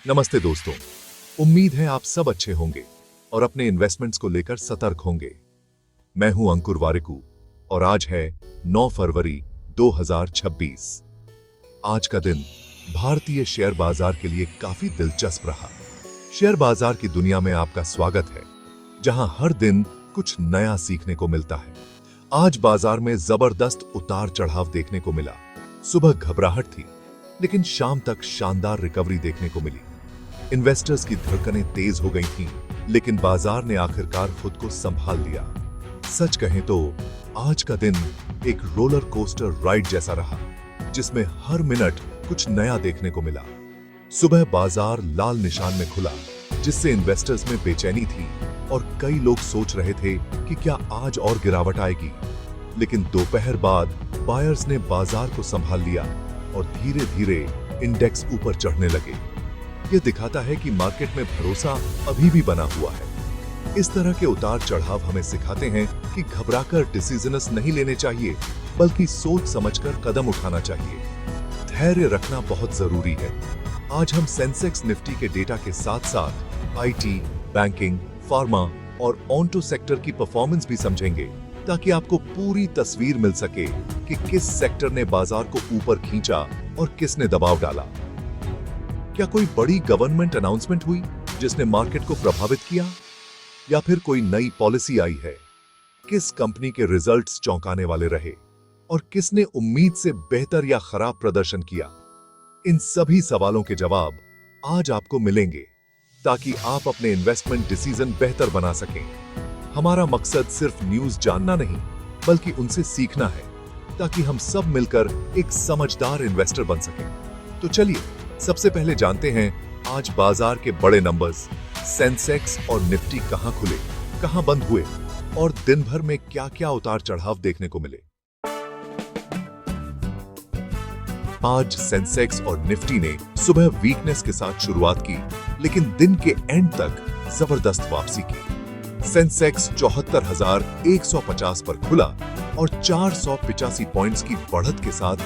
नमस्ते दोस्तों। उम्मीद है आप सब अच्छे होंगे और अपने इन्वेस्टमेंट्स को लेकर सतर्क होंगे। मैं हूं अंकुर वारिकू और आज है 9 फरवरी 2026। आज का दिन भारतीय शेयर बाजार के लिए काफी दिलचस्प रहा। शेयर बाजार की दुनिया में आपका स्वागत है, जहां हर दिन कुछ नया सीखने को मिलता है। आज बाजार में जबरदस्त उतार चढ़ाव देखने को मिला। सुबह घबराहट थी, लेकिन शाम तक शानदार रिकवरी देखने को मिली। इन्वेस्टर्स की धड़कनें तेज हो गई थीं, लेकिन बाजार ने आखिरकार खुद को संभाल लिया। सच कहें तो आज का दिन एक रोलर कोस्टर राइड जैसा रहा, जिसमें हर मिनट कुछ नया देखने को मिला। सुबह बाजार लाल निशान में खुला, जिससे इन्वेस्टर्स में बेचैनी थी और कई लोग सोच रहे थे कि क्या आज और गिरावट आएगी। लेकिन दोपहर बाद बायर्स ने बाजार को संभाल लिया और धीरे धीरे इंडेक्स ऊपर चढ़ने लगे। यह दिखाता है कि मार्केट में भरोसा अभी भी बना हुआ है। इस तरह के उतार चढ़ाव हमें सिखाते हैं कि घबराकर डिसीजंस नहीं लेने चाहिए, बल्कि सोच समझकर कदम उठाना चाहिए। धैर्य रखना बहुत जरूरी है। आज हम सेंसेक्स निफ्टी के डेटा के साथ साथ आईटी, बैंकिंग, फार्मा और ऑटो सेक्टर की परफॉर्मेंस भी समझेंगे, ताकि आपको पूरी तस्वीर मिल सके कि किस सेक्टर ने बाजार को ऊपर खींचा और किसने दबाव डाला। क्या कोई बड़ी गवर्नमेंट अनाउंसमेंट हुई जिसने मार्केट को प्रभावित किया, या फिर कोई नई पॉलिसी आई है? किस कंपनी के रिजल्ट्स चौंकाने वाले रहे और किसने उम्मीद से बेहतर या खराब प्रदर्शन किया? इन सभी सवालों के जवाब आज आपको मिलेंगे, ताकि आप अपने इन्वेस्टमेंट डिसीजन बेहतर बना सकें। हमारा मकसद सिर्फ न्यूज जानना नहीं, बल्कि उनसे सीखना है, ताकि हम सब मिलकर एक समझदार इन्वेस्टर बन सकें। तो चलिए सबसे पहले जानते हैं आज बाजार के बड़े नंबर्स। सेंसेक्स और निफ्टी कहां खुले, कहां बंद हुए और दिन भर में क्या-क्या उतार चढ़ाव देखने को मिले। आज सेंसेक्स और निफ्टी ने सुबह वीकनेस के साथ शुरुआत की, लेकिन दिन के एंड तक जबरदस्त वापसी की। सेंसेक्स 74,150 पर खुला और 485 पॉइंट्स की बढ़त के साथ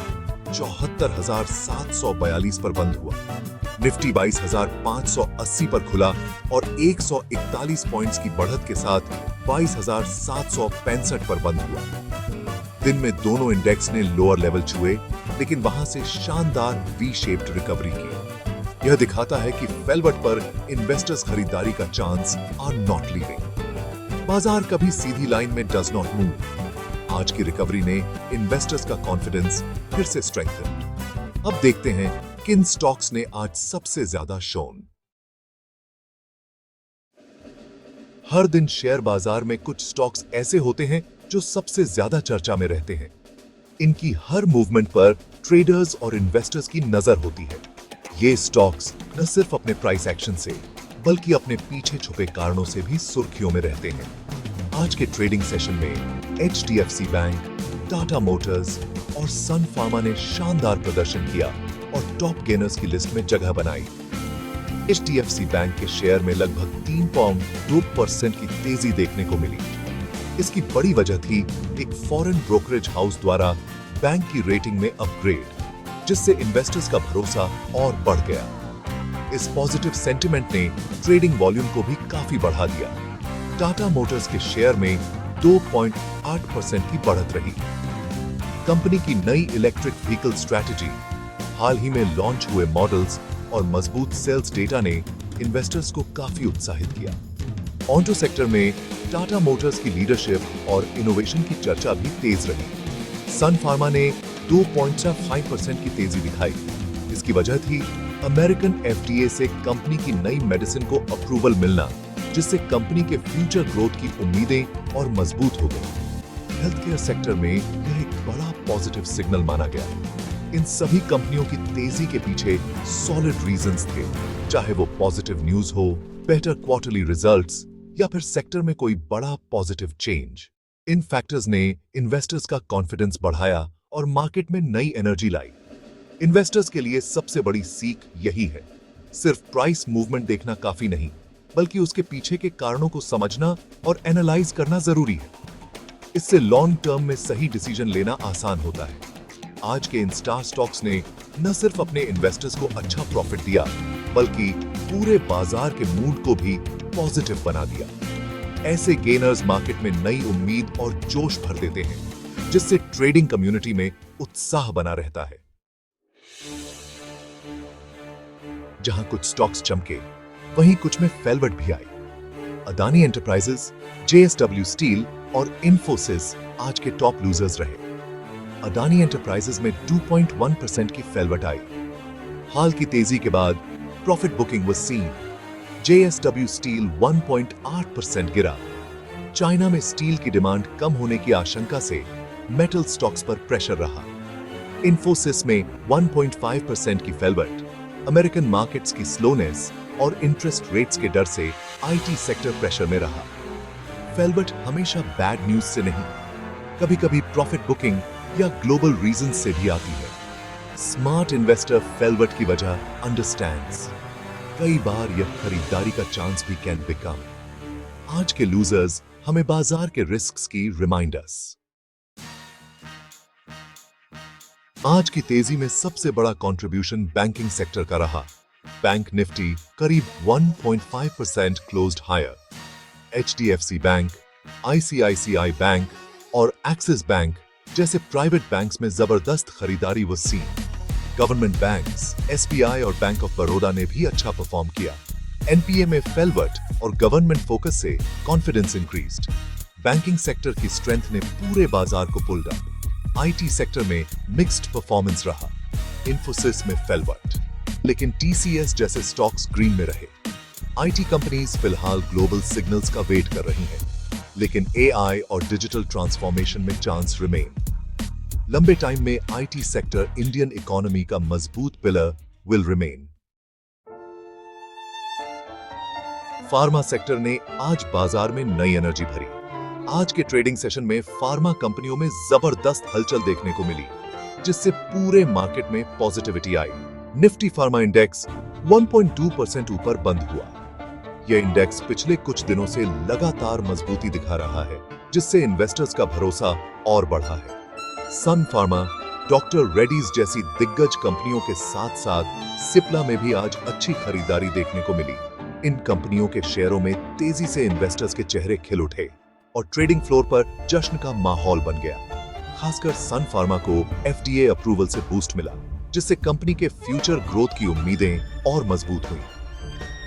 74,742 पर बंद हुआ। निफ्टी 22,580 पर खुला और 141 पॉइंट्स की बढ़त के साथ 22,765 पर बंद हुआ। दिन में दोनों इंडेक्स ने लोअर लेवल छुए, लेकिन वहां से शानदार वी शेप्ड रिकवरी की। यह दिखाता है कि वेलवेट पर इन्वेस्टर्स खरीदारी का चांस आर नॉट लीविंग। बाजार कभी सीधी लाइन में डज नॉट मूव। आज की रिकवरी ने इन्वेस्टर्स का कॉन्फिडेंस फिर से स्ट्रेंथन। अब देखते हैं किन स्टॉक्स ने आज सबसे ज्यादा शोन। हर दिन शेयर बाजार में कुछ स्टॉक्स ऐसे होते हैं जो सबसे ज्यादा चर्चा में रहते हैं। इनकी हर मूवमेंट पर ट्रेडर्स और इन्वेस्टर्स की नजर होती है। ये स्टॉक्स न सिर्फ अपने प्राइस एक्शन से, बल्कि अपने पीछे छुपे कारणों से भी सुर्खियों में रहते हैं। आज के ट्रेडिंग सेशन में HDFC बैंक, टाटा मोटर्स और सन फार्मा ने शानदार प्रदर्शन किया और टॉप गेनर्स की लिस्ट में जगह बनाई। HDFC बैंक के शेयर में लगभग 3.2% की तेजी देखने को मिली। इसकी बड़ी वजह थी एक फॉरेन ब्रोकरेज हाउस द्वारा बैंक की रेटिंग में अपग्रेड, जिससे इन्वेस्टर्स का भरोसा और बढ़ गया। इस पॉजिटिव सेंटिमेंट ने ट्रेडिंग वॉल्यूम को भी काफी बढ़ा दिया। टाटा मोटर्स के शेयर में 2.8% की बढ़त रही। कंपनी की नई इलेक्ट्रिक व्हीकल स्ट्रैटेजी, हाल ही में लॉन्च हुए मॉडल्स और मजबूत सेल्स डेटा ने इन्वेस्टर्स को काफी उत्साहित किया। ऑटो सेक्टर में टाटा मोटर्स की लीडरशिप और इनोवेशन की चर्चा भी तेज रही। सन फार्मा ने 2.5% की तेजी दिखाई। इसकी वजह थी अमेरिकन FDA से कंपनी की नई मेडिसिन को अप्रूवल मिलना, जिससे कंपनी के फ्यूचर ग्रोथ की उम्मीदें और मजबूत हो गई। हेल्थ केयर सेक्टर में यह एक बड़ा पॉजिटिव सिग्नल माना गया। इन सभी कंपनियों की तेजी के पीछे सॉलिड रीजंस थे, चाहे वो पॉजिटिव न्यूज हो, बेटर क्वार्टरली रिजल्ट्स, या फिर सेक्टर में कोई बड़ा पॉजिटिव चेंज। इन फैक्टर्स ने इन्वेस्टर्स का कॉन्फिडेंस बढ़ाया और मार्केट में नई एनर्जी लाई। इन्वेस्टर्स के लिए सबसे बड़ी सीख यही है, सिर्फ प्राइस मूवमेंट देखना काफी नहीं, बल्कि उसके पीछे के कारणों को समझना और एनालाइज करना जरूरी है। इससे लॉन्ग टर्म में सही डिसीजन लेना आसान होता है। आज के इन स्टार स्टॉक्स ने न सिर्फ अपने इन्वेस्टर्स को अच्छा प्रॉफिट दिया, बल्कि पूरे बाजार के मूड को भी पॉजिटिव बना दिया। ऐसे गेनर्स मार्केट में नई उम्मीद और जोश भर देते हैं, जिससे ट्रेडिंग कम्युनिटी में उत्साह बना रहता है। जहां कुछ स्टॉक्स चमके, वहीं कुछ में फेलवट भी आई। अदानी एंटरप्राइजेस, जेएसडब्ल्यू स्टील और इंफोसिस आज के टॉप लूजर्स रहे। अदानी एंटरप्राइजेस में 2.1% की फेलवट आई। हाल की तेजी के बाद profit booking was scene. JSW steel 1.8% गिरा। चाइना में स्टील की डिमांड कम होने की आशंका से मेटल स्टॉक्स पर प्रेशर रहा। इंफोसिस में 1.5% की फेलवट, अमेरिकन मार्केट्स की स्लोनेस और इंटरेस्ट रेट्स के डर से आईटी सेक्टर प्रेशर में रहा। फेलवट हमेशा बैड न्यूज से नहीं, कभी-कभी प्रॉफिट बुकिंग या ग्लोबल रीजन से भी आती है। स्मार्ट इन्वेस्टर फेलवट की वजह अंडरस्टैंड्स। कई बार यह खरीदारी का चांस भी कैन बिकम। आज के लूजर्स हमें बाजार के रिस्क्स की रिमाइंडर्स। आज की तेजी में सबसे बड़ा कंट्रीब्यूशन बैंकिंग सेक्टर का रहा। बैंक निफ्टी करीब 1.5% closed higher. HDFC Bank, ICICI Bank और एक्सिस बैंक जैसे प्राइवेट बैंक्स में जबरदस्त खरीदारी was seen. Government banks, SBI और बैंक ऑफ बड़ौदा ने भी अच्छा परफॉर्म किया। एनपीए में फेलवट और गवर्नमेंट फोकस से कॉन्फिडेंस इंक्रीज्ड। बैंकिंग सेक्टर की स्ट्रेंथ ने पूरे बाजार को पुल्ड अप। आईटी सेक्टर में मिक्स्ड परफॉर्मेंस रहा। इंफोसिस में फेलवट, लेकिन टीसीएस जैसे स्टॉक्स ग्रीन में रहे। आईटी कंपनीज फिलहाल ग्लोबल सिग्नल्स का वेट कर रही हैं, लेकिन एआई और डिजिटल ट्रांसफॉर्मेशन में चांस रिमेन। लंबे टाइम में आईटी सेक्टर इंडियन इकोनॉमी का मजबूत pillar will remain. Pharma sector ने आज बाजार में नई एनर्जी भरी। आज के ट्रेडिंग सेशन में फार्मा कंपनियों में जबरदस्त हलचल देखने को मिली, जिससे पूरे मार्केट में पॉजिटिविटी आई। निफ्टी फार्मा इंडेक्स 1.2% ऊपर बंद हुआ। यह इंडेक्स पिछले कुछ दिनों से लगातार मजबूती दिखा रहा है, जिससे इन्वेस्टर्स का भरोसा और बढ़ा है। सन फार्मा, डॉक्टर रेड्डीज जैसी दिग्गज कंपनियों के साथ साथ सिप्ला में भी आज अच्छी खरीदारी देखने को मिली। इन कंपनियों के शेयरों में तेजी से इन्वेस्टर्स के चेहरे खिल उठे और ट्रेडिंग फ्लोर पर जश्न का माहौल बन गया। खासकर सन फार्मा को एफडीए अप्रूवल से बूस्ट मिला, जिससे कंपनी के फ्यूचर ग्रोथ की उम्मीदें और मजबूत हुई।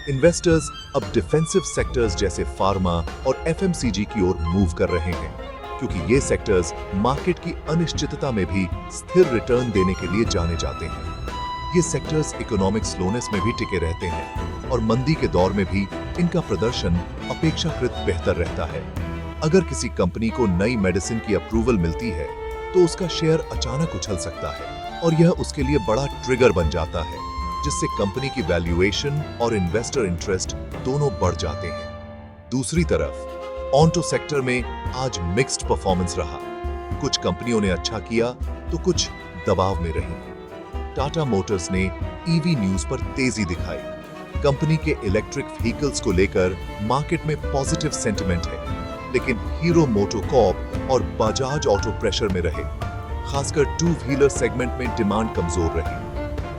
इन्वेस्टर्स अब डिफेंसिव सेक्टर्स जैसे फार्मा और एफएमसीजी की ओर मूव कर रहे हैं, क्योंकि ये सेक्टर्स मार्केट की अनिश्चितता में भी स्थिर रिटर्न देने के लिए जाने जाते हैं। ये सेक्टर्स इकोनॉमिक स्लोनेस में भी टिके रहते हैं और मंदी के दौर में भी इनका प्रदर्शन अपेक्षाकृत बेहतर रहता है। अगर किसी कंपनी को नई मेडिसिन की अप्रूवल मिलती है, तो उसका शेयर अचानक उछल सकता है और यह उसके लिए बड़ा ट्रिगर बन जाता है, जिससे कंपनी की वैल्यूएशन और इन्वेस्टर इंटरेस्ट दोनों बढ़ जाते हैं। दूसरी तरफ ऑटो सेक्टर में आज मिक्स्ड परफॉर्मेंस रहा। कुछ कंपनियों ने अच्छा किया तो कुछ दबाव में रही। टाटा मोटर्स ने ईवी न्यूज पर तेजी दिखाई। कंपनी के इलेक्ट्रिक व्हीकल्स को लेकर मार्केट में पॉजिटिव सेंटिमेंट है, लेकिन हीरो मोटोकॉर्प और बजाज ऑटो प्रेशर में रहे। खासकर टू व्हीलर सेगमेंट में डिमांड कमजोर रही।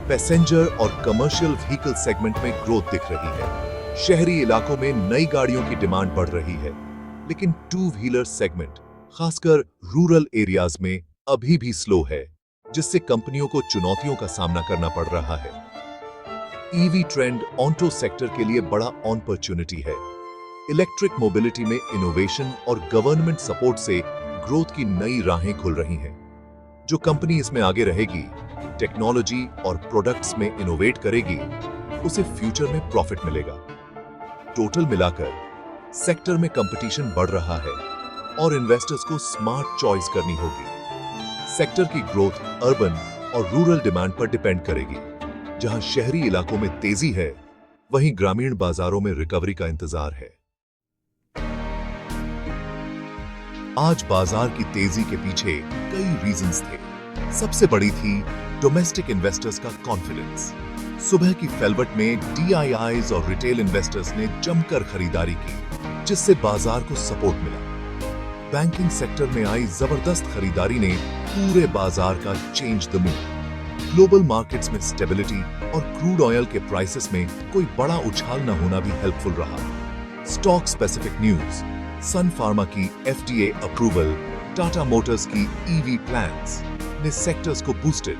पैसेंजर और कमर्शियल व्हीकल सेगमेंट में ग्रोथ दिख रही है। शहरी इलाकों में नई गाड़ियों की डिमांड बढ़ रही है, लेकिन टू व्हीलर सेगमेंट खासकर रूरल एरियाज में अभी भी स्लो है, जिससे कंपनियों को चुनौतियों का सामना करना पड़ रहा है। ईवी ट्रेंड ऑटो सेक्टर के लिए बड़ा अपॉर्चुनिटी है। इलेक्ट्रिक मोबिलिटी में इनोवेशन और गवर्नमेंट सपोर्ट से ग्रोथ की नई राहें खुल रही हैं। जो कंपनी इसमें आगे रहेगी, टेक्नोलॉजी और प्रोडक्ट्स में इनोवेट करेगी, उसे फ्यूचर में प्रॉफिट मिलेगा। टोटल मिलाकर सेक्टर में कंपटीशन बढ़ रहा है और इन्वेस्टर्स को स्मार्ट चॉइस करनी होगी। सेक्टर की ग्रोथ अर्बन और रूरल डिमांड पर डिपेंड करेगी। जहां शहरी इलाकों में तेजी है, वहीं ग्रामीण बाजारों में रिकवरी का इंतजार है। आज बाजार की तेजी के पीछे कई रीजंस थे। सबसे बड़ी थी डोमेस्टिक इन्वेस्टर्स का कॉन्फिडेंस। सुबह की फेलवट में डीआईआईज और रिटेल इन्वेस्टर्स ने जमकर खरीदारी की, जिससे बाजार को सपोर्ट मिला। बैंकिंग सेक्टर में आई जबरदस्त खरीदारी ने पूरे बाजार का change the mood. Global markets में स्टेबिलिटी और क्रूड ऑयल के प्राइसेस में कोई बड़ा उछाल न होना भी हेल्पफुल रहा। स्टॉक स्पेसिफिक न्यूज, सन फार्मा की एफडीए अप्रूवल, टाटा मोटर्स की ईवी प्लान्स ने सेक्टर्स को बूस्टेड।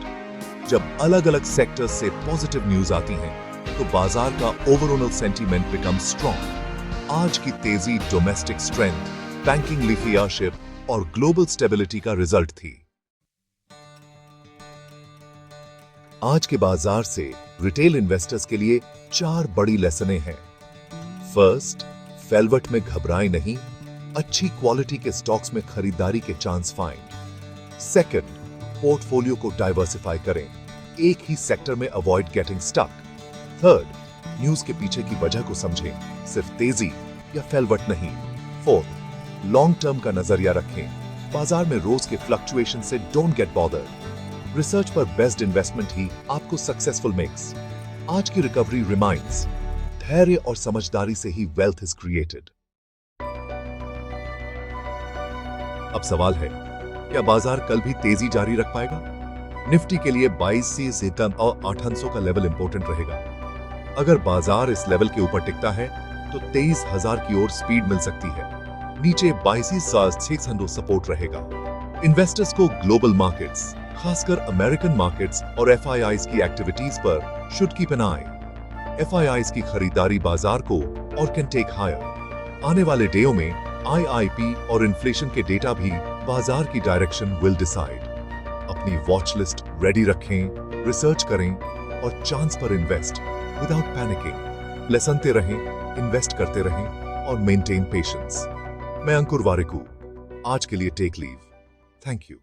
जब अलग अलग सेक्टर्स से पॉजिटिव न्यूज आती हैं, तो बाजार का ओवरऑल सेंटीमेंट बिकम स्ट्रॉन्ग। आज की तेजी डोमेस्टिक स्ट्रेंथ, बैंकिंग लिथियाशिप और ग्लोबल स्टेबिलिटी का रिजल्ट थी। आज के बाजार से रिटेल इन्वेस्टर्स के लिए 4 बड़ी लेसनें हैं। फर्स्ट, फेलवट में घबराएं नहीं, अच्छी क्वालिटी के स्टॉक्स में खरीदारी के चांस फाइंड। सेकंड, पोर्टफोलियो को डाइवर्सिफाई करें, एक ही सेक्टर में avoid getting stuck. Third, news के पीछे की वजह को समझें, सिर्फ तेजी या फेलवट नहीं। फोर्थ, लॉन्ग टर्म का नजरिया रखें, बाजार में रोज के फ्लक्चुएशन से डोंट गेट बॉदर्ड। रिसर्च पर बेस्ड इन्वेस्टमेंट ही आपको सक्सेसफुल मेक्स। आज की रिकवरी रिमाइंड्स, धैर्य और समझदारी से ही वेल्थ इज क्रिएटेड। अब सवाल है, क्या बाजार कल भी तेजी जारी रख पाएगा? निफ्टी के लिए 22,000 और 800 का लेवल इंपॉर्टेंट रहेगा। अगर बाजार इस लेवल के ऊपर टिकता है तो 23,000 की ओर स्पीड मिल सकती है। नीचे 22,600 सपोर्ट रहेगा। इन्वेस्टर्स को ग्लोबल मार्केट्स, खासकर अमेरिकन मार्केट्स और एफआईआईज की एक्टिविटीज पर should keep an I. FIIs की खरीदारी बाजार को और कैन टेक हायर। आने वाले डेयों में आईआईपी और इन्फ्लेशन के डेटा भी बाजार की डायरेक्शन विल डिसाइड। अपनी वॉच लिस्ट रेडी रखें, रिसर्च करें और चांस पर इन्वेस्ट विदाउट पैनिकिंग। लेसनते रहें, इन्वेस्ट करते रहें और मेंटेन पेशेंस। मैं अंकुर वारिकू, आज के लिए टेक लीव। Thank you.